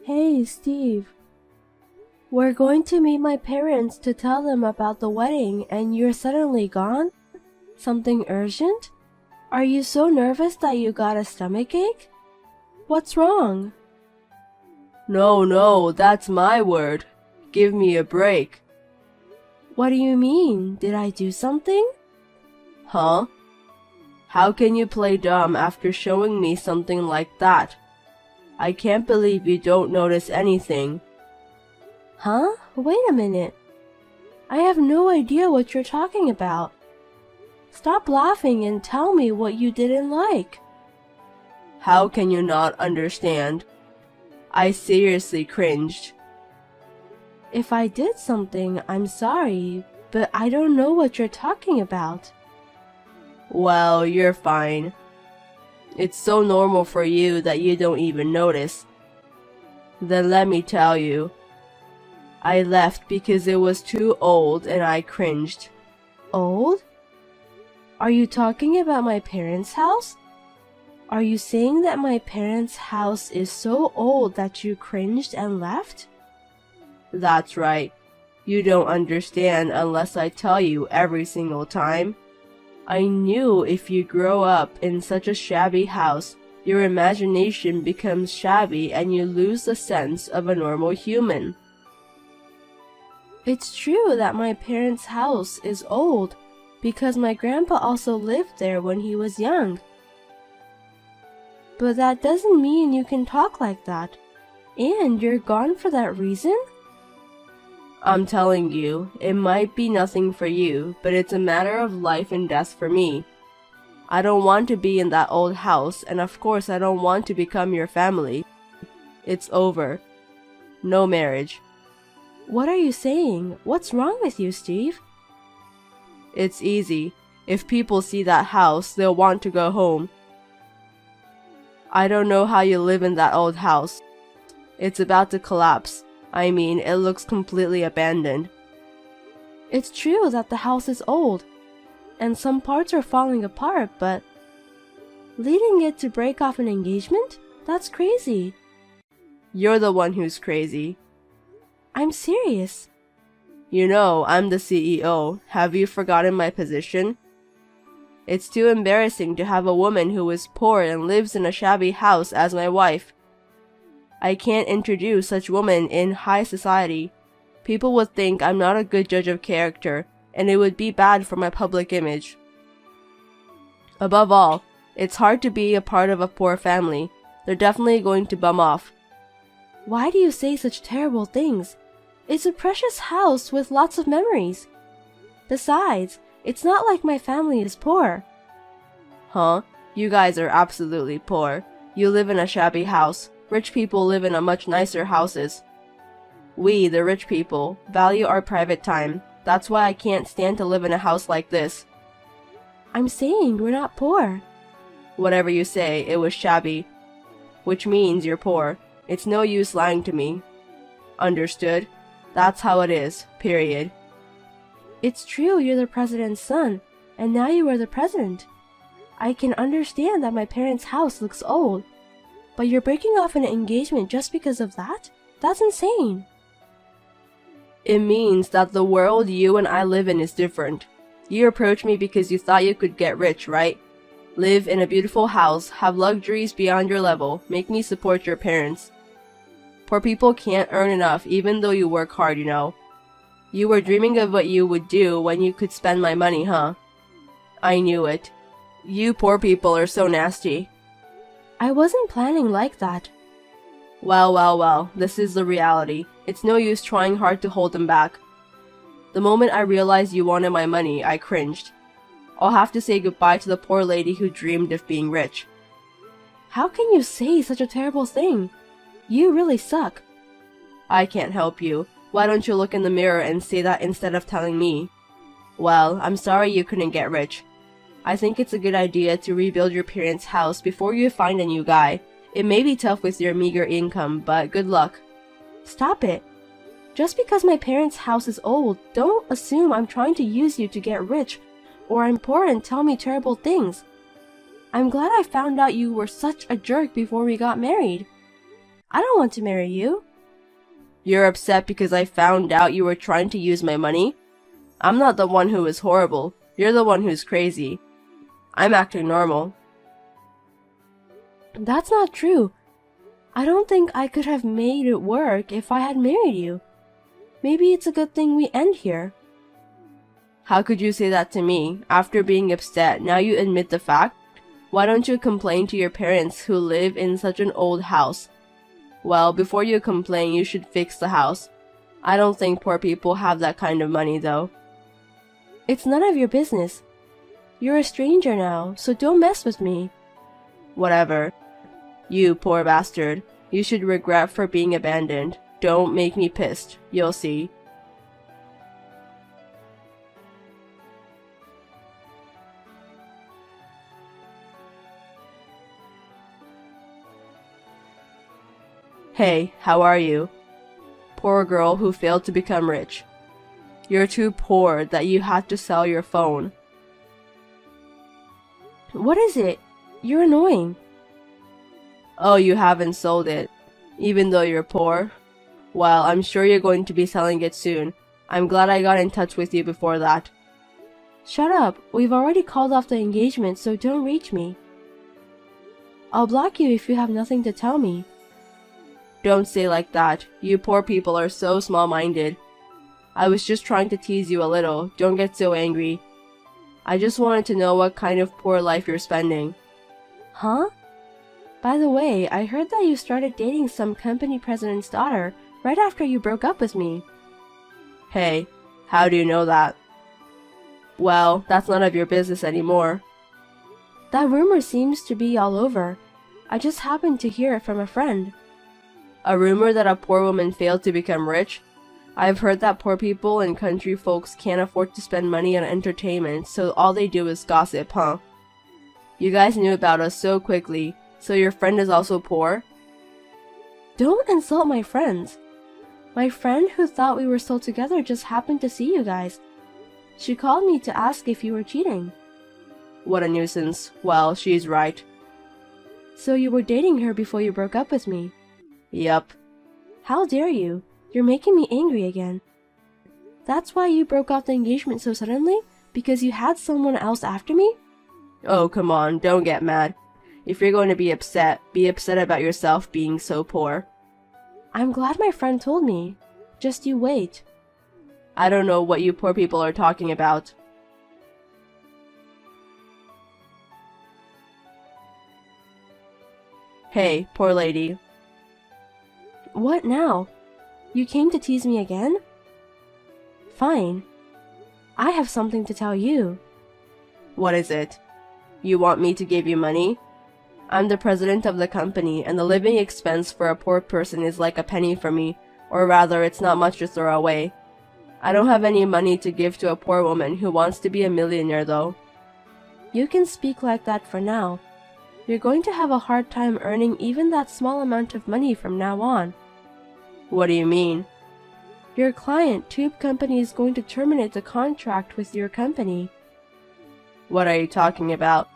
Hey, Steve. We're going to meet my parents to tell them about the wedding and you're suddenly gone? Something urgent? Are you so nervous that you got a stomachache? What's wrong? No, that's my word. Give me a break. What do you mean? Did I do something? Huh? How can you play dumb after showing me something like that? I can't believe you don't notice anything. Huh? Wait a minute. I have no idea what you're talking about. Stop laughing and tell me what you didn't like. How can you not understand? I seriously cringed. If I did something, I'm sorry, but I don't know what you're talking about. Well, you're fine. It's so normal for you that you don't even notice. Then let me tell you. I left because it was too old and I cringed. Old? Are you talking about my parents' house? Are you saying that my parents' house is so old that you cringed and left? That's right. You don't understand unless I tell you every single time. I knew if you grow up in such a shabby house, your imagination becomes shabby and you lose the sense of a normal human. It's true that my parents' house is old because my grandpa also lived there when he was young. But that doesn't mean you can talk like that. And you're gone for that reason? I'm telling you, it might be nothing for you, but it's a matter of life and death for me. I don't want to be in that old house, and of course I don't want to become your family. It's over. No marriage. What are you saying? What's wrong with you, Steve? It's easy. If people see that house, they'll want to go home. I don't know how you live in that old house. It's about to collapse. I mean, it looks completely abandoned. It's true that the house is old, and some parts are falling apart, but leading it to break off an engagement? That's crazy. You're the one who's crazy. I'm serious. You know, I'm the CEO. Have you forgotten my position? It's too embarrassing to have a woman who is poor and lives in a shabby house as my wife. I can't introduce such women in high society. People would think I'm not a good judge of character, and it would be bad for my public image. Above all, it's hard to be a part of a poor family. They're definitely going to bum off. Why do you say such terrible things? It's a precious house with lots of memories. Besides, it's not like my family is poor. Huh? You guys are absolutely poor. You live in a shabby house. Rich people live in a much nicer houses. We, the rich people, value our private time. That's why I can't stand to live in a house like this. I'm saying we're not poor. Whatever you say, it was shabby. Which means you're poor. It's no use lying to me. Understood? That's how it is, period. It's true you're the president's son, and now you are the president. I can understand that my parents' house looks old, but you're breaking off an engagement just because of that? That's insane. It means that the world you and I live in is different. You approached me because you thought you could get rich, right? Live in a beautiful house, have luxuries beyond your level, make me support your parents. Poor people can't earn enough even though you work hard, you know. You were dreaming of what you would do when you could spend my money, huh? I knew it. You poor people are so nasty. I wasn't planning like that. Well, this is the reality. It's no use trying hard to hold them back. The moment I realized you wanted my money, I cringed. I'll have to say goodbye to the poor lady who dreamed of being rich. How can you say such a terrible thing? You really suck. I can't help you. Why don't you look in the mirror and say that instead of telling me? Well, I'm sorry you couldn't get rich. I think it's a good idea to rebuild your parents' house before you find a new guy. It may be tough with your meager income, but good luck. Stop it. Just because my parents' house is old, don't assume I'm trying to use you to get rich, or I'm poor and tell me terrible things. I'm glad I found out you were such a jerk before we got married. I don't want to marry you. You're upset because I found out you were trying to use my money? I'm not the one who is horrible. You're the one who's crazy. I'm acting normal. That's not true. I don't think I could have made it work if I had married you. Maybe it's a good thing we end here. How could you say that to me? After being upset, now you admit the fact? Why don't you complain to your parents who live in such an old house? Well, before you complain, you should fix the house. I don't think poor people have that kind of money, though. It's none of your business. You're a stranger now, so don't mess with me. Whatever. You poor bastard. You should regret for being abandoned. Don't make me pissed. You'll see. Hey, how are you? Poor girl who failed to become rich. You're too poor that you had to sell your phone. What is it? You're annoying. Oh, you haven't sold it, even though you're poor? Well, I'm sure you're going to be selling it soon. I'm glad I got in touch with you before that. Shut up. We've already called off the engagement, so don't reach me. I'll block you if you have nothing to tell me. Don't say like that. You poor people are so small-minded. I was just trying to tease you a little. Don't get so angry. I just wanted to know what kind of poor life you're spending. Huh? By the way, I heard that you started dating some company president's daughter right after you broke up with me. Hey, how do you know that? Well, that's none of your business anymore. That rumor seems to be all over. I just happened to hear it from a friend. A rumor that a poor woman failed to become rich? I've heard that poor people and country folks can't afford to spend money on entertainment, so all they do is gossip, huh? You guys knew about us so quickly, so your friend is also poor? Don't insult my friends. My friend who thought we were still together just happened to see you guys. She called me to ask if you were cheating. What a nuisance. Well, she's right. So you were dating her before you broke up with me? Yup. How dare you? You're making me angry again. That's why you broke off the engagement so suddenly? Because you had someone else after me? Oh, come on, don't get mad. If you're going to be upset about yourself being so poor. I'm glad my friend told me. Just you wait. I don't know what you poor people are talking about. Hey, poor lady. What now? You came to tease me again? Fine. I have something to tell you. What is it? You want me to give you money? I'm the president of the company, and the living expense for a poor person is like a penny for me, or rather, it's not much to throw away. I don't have any money to give to a poor woman who wants to be a millionaire, though. You can speak like that for now. You're going to have a hard time earning even that small amount of money from now on. What do you mean? Your client, Tube Company, is going to terminate the contract with your company. What are you talking about?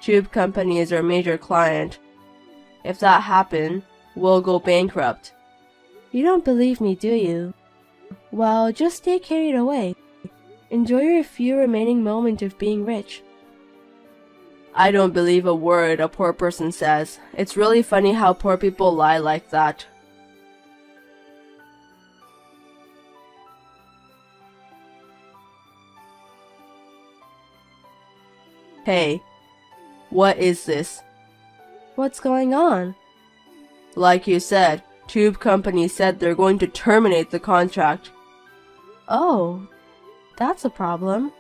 Tube Company is our major client. If that happened, we'll go bankrupt. You don't believe me, do you? Well, just stay carried away. Enjoy your few remaining moments of being rich. I don't believe a word a poor person says. It's really funny how poor people lie like that. Hey, what is this? What's going on? Like you said, Tube Company said they're going to terminate the contract. Oh, that's a problem.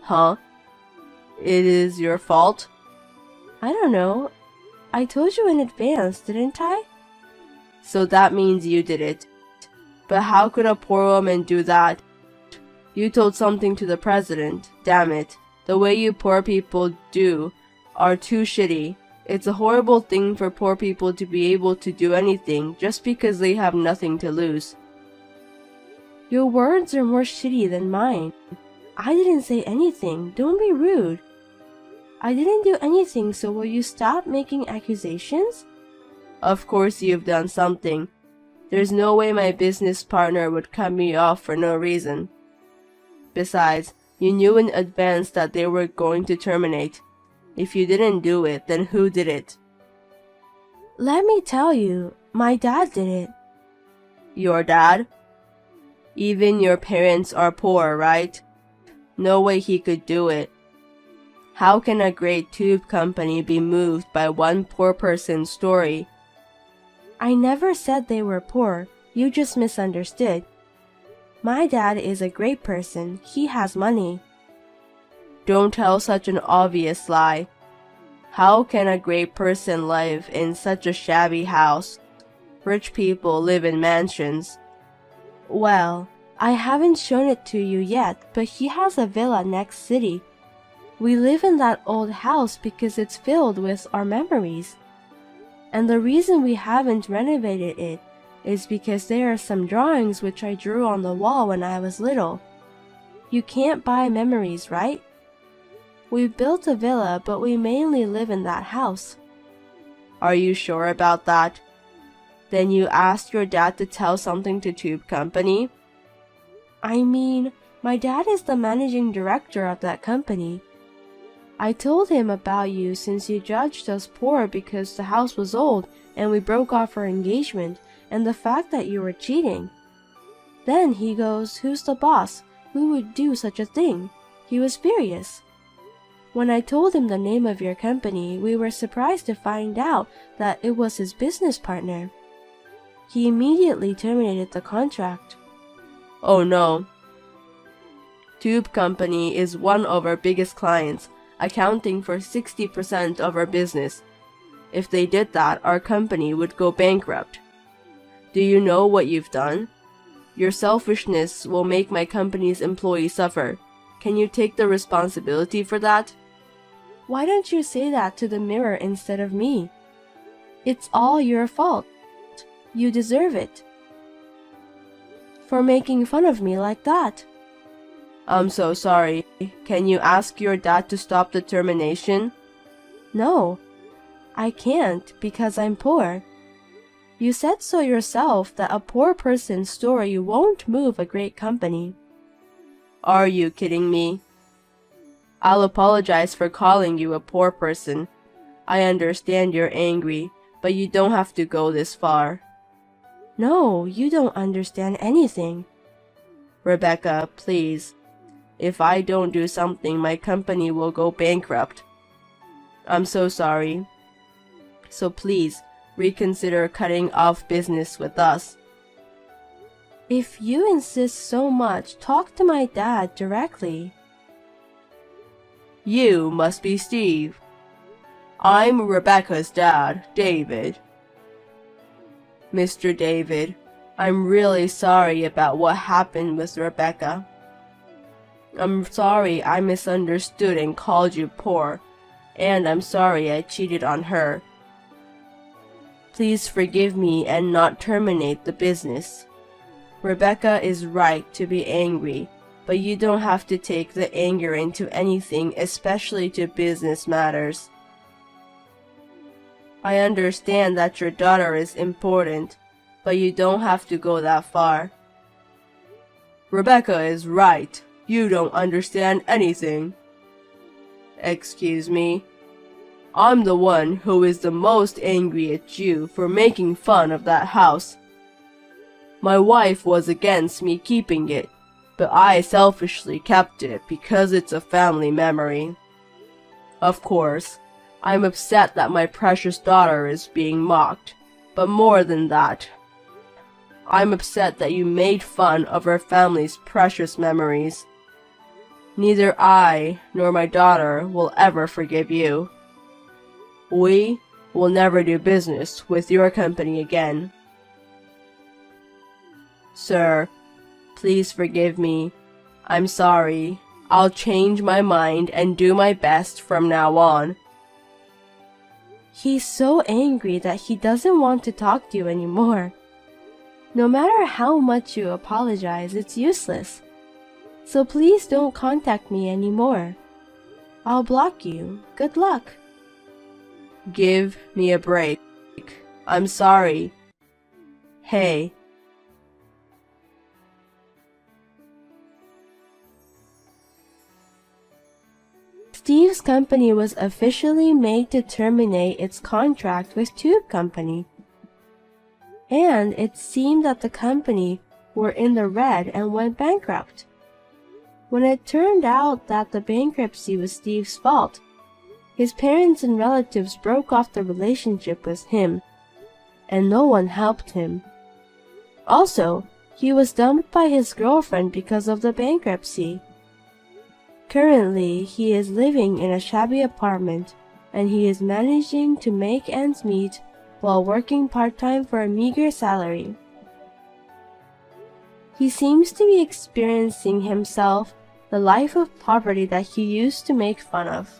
Huh? It is your fault? I don't know. I told you in advance, didn't I? So that means you did it. But how could a poor woman do that? You told something to the president. Damn it. The way you poor people do are too shitty. It's a horrible thing for poor people to be able to do anything just because they have nothing to lose. Your words are more shitty than mine. I didn't say anything. Don't be rude. I didn't do anything, so will you stop making accusations? Of course you've done something. There's no way my business partner would cut me off for no reason. Besides, you knew in advance that they were going to terminate. If you didn't do it, then who did it? Let me tell you, my dad did it. Your dad? Even your parents are poor, right? No way he could do it. How can a great tube company be moved by one poor person's story? I never said they were poor. You just misunderstood. My dad is a great person. He has money. Don't tell such an obvious lie. How can a great person live in such a shabby house? Rich people live in mansions. Well, I haven't shown it to you yet, but he has a villa next city. We live in that old house because it's filled with our memories. And the reason we haven't renovated it is because there are some drawings which I drew on the wall when I was little. You can't buy memories, right? We built a villa, but we mainly live in that house. Are you sure about that? Then you asked your dad to tell something to Tube Company? I mean, my dad is the managing director of that company. I told him about you since you judged us poor because the house was old and we broke off our engagement, and the fact that you were cheating. Then he goes, "Who's the boss? Who would do such a thing?" He was furious. When I told him the name of your company, we were surprised to find out that it was his business partner. He immediately terminated the contract. Oh no. Tube Company is one of our biggest clients, accounting for 60% of our business. If they did that, our company would go bankrupt. Do you know what you've done? Your selfishness will make my company's employees suffer. Can you take the responsibility for that? Why don't you say that to the mirror instead of me? It's all your fault. You deserve it. For making fun of me like that. I'm so sorry. Can you ask your dad to stop the termination? No, I can't because I'm poor. You said so yourself that a poor person's story won't move a great company. Are you kidding me? I'll apologize for calling you a poor person. I understand you're angry, but you don't have to go this far. No, you don't understand anything. Rebecca, please. If I don't do something, my company will go bankrupt. I'm so sorry. So please, reconsider cutting off business with us. If you insist so much, talk to my dad directly. You must be Steve. I'm Rebecca's dad, David. Mr. David, I'm really sorry about what happened with Rebecca. I'm sorry I misunderstood and called you poor, and I'm sorry I cheated on her. Please forgive me and not terminate the business. Rebecca is right to be angry, but you don't have to take the anger into anything, especially to business matters. I understand that your daughter is important, but you don't have to go that far. Rebecca is right. You don't understand anything. Excuse me. I'm the one who is the most angry at you for making fun of that house. My wife was against me keeping it, but I selfishly kept it because it's a family memory. Of course, I'm upset that my precious daughter is being mocked, but more than that, I'm upset that you made fun of our family's precious memories. Neither I nor my daughter will ever forgive you. We will never do business with your company again. Sir, please forgive me. I'm sorry. I'll change my mind and do my best from now on. He's so angry that he doesn't want to talk to you anymore. No matter how much you apologize, it's useless. So please don't contact me anymore. I'll block you. Good luck. Give me a break. I'm sorry. Hey. Steve's company was officially made to terminate its contract with Tube Company. And it seemed that the company were in the red and went bankrupt. When it turned out that the bankruptcy was Steve's fault, his parents and relatives broke off the relationship with him, and no one helped him. Also, he was dumped by his girlfriend because of the bankruptcy. Currently, he is living in a shabby apartment, and he is managing to make ends meet while working part-time for a meager salary. He seems to be experiencing himself the life of poverty that he used to make fun of.